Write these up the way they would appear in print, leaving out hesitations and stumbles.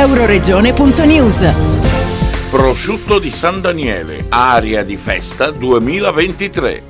Euroregione.news. Prosciutto di San Daniele, Aria di Festa 2023.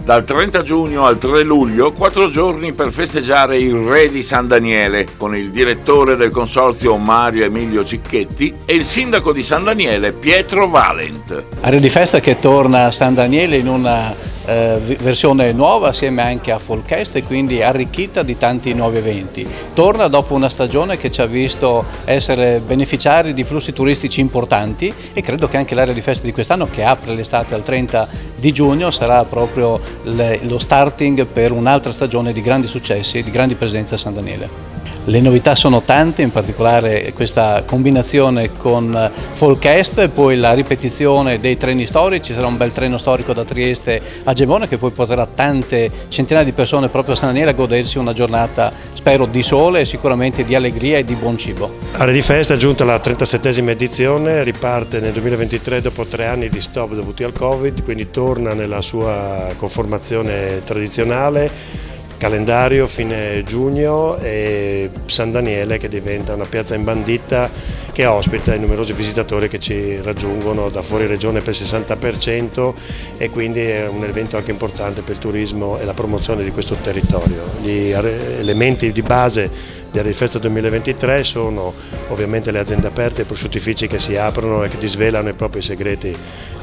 Dal 30 giugno al 3 luglio, 4 giorni per festeggiare il Re di San Daniele, con il direttore del consorzio Mario Emilio Cicchetti e il sindaco di San Daniele Pietro Valent. Aria di Festa che torna a San Daniele in una versione nuova assieme anche a Folkest e quindi arricchita di tanti nuovi eventi. Torna dopo una stagione che ci ha visto essere beneficiari di flussi turistici importanti e credo che anche l'Aria di Festa di quest'anno, che apre l'estate al 30 di giugno, sarà proprio lo starting per un'altra stagione di grandi successi e di grandi presenze a San Daniele. Le novità sono tante, in particolare questa combinazione con Folkest e poi la ripetizione dei treni storici. Sarà un bel treno storico da Trieste a Gemona che poi porterà tante centinaia di persone proprio a San Daniele a godersi una giornata, spero, di sole e sicuramente di allegria e di buon cibo. Aria di Festa è giunta alla 37esima edizione, riparte nel 2023 dopo 3 anni di stop dovuti al Covid, quindi torna nella sua conformazione tradizionale. Calendario fine giugno e San Daniele che diventa una piazza imbandita che ospita i numerosi visitatori che ci raggiungono da fuori regione per il 60% e quindi è un evento anche importante per il turismo e la promozione di questo territorio. Gli elementi di base di Aria di Festa 2023 sono ovviamente le aziende aperte, i prosciuttifici che si aprono e che disvelano i propri segreti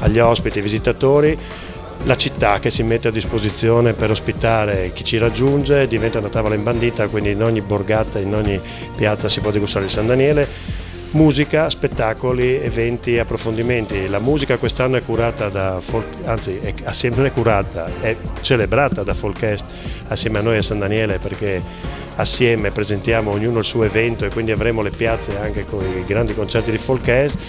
agli ospiti e visitatori. La città che si mette a disposizione per ospitare chi ci raggiunge, diventa una tavola imbandita, quindi in ogni borgata, in ogni piazza si può degustare il San Daniele. Musica, spettacoli, eventi, approfondimenti. La musica quest'anno è curata è celebrata da Folkest assieme a noi a San Daniele, perché assieme presentiamo ognuno il suo evento e quindi avremo le piazze anche con i grandi concerti di Folkest.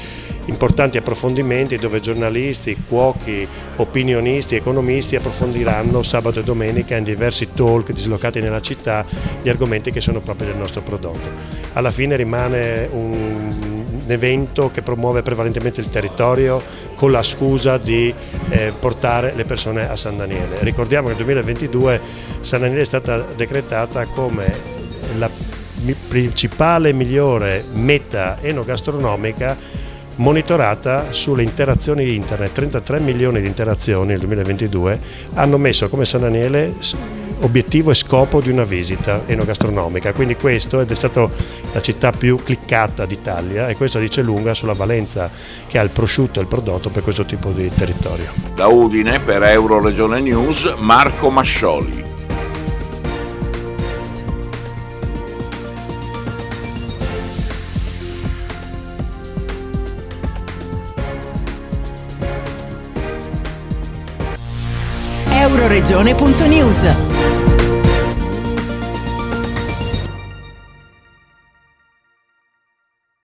Importanti approfondimenti dove giornalisti, cuochi, opinionisti, economisti approfondiranno sabato e domenica in diversi talk dislocati nella città gli argomenti che sono propri del nostro prodotto. Alla fine rimane un evento che promuove prevalentemente il territorio con la scusa di portare le persone a San Daniele. Ricordiamo che nel 2022 San Daniele è stata decretata come la principale e migliore meta enogastronomica monitorata sulle interazioni internet. 33 milioni di interazioni nel 2022 hanno messo come San Daniele obiettivo e scopo di una visita enogastronomica, quindi questo è stata la città più cliccata d'Italia e questo dice lunga sulla valenza che ha il prosciutto e il prodotto per questo tipo di territorio. Da Udine per Euroregione News, Marco Mascioli. Euroregione.news.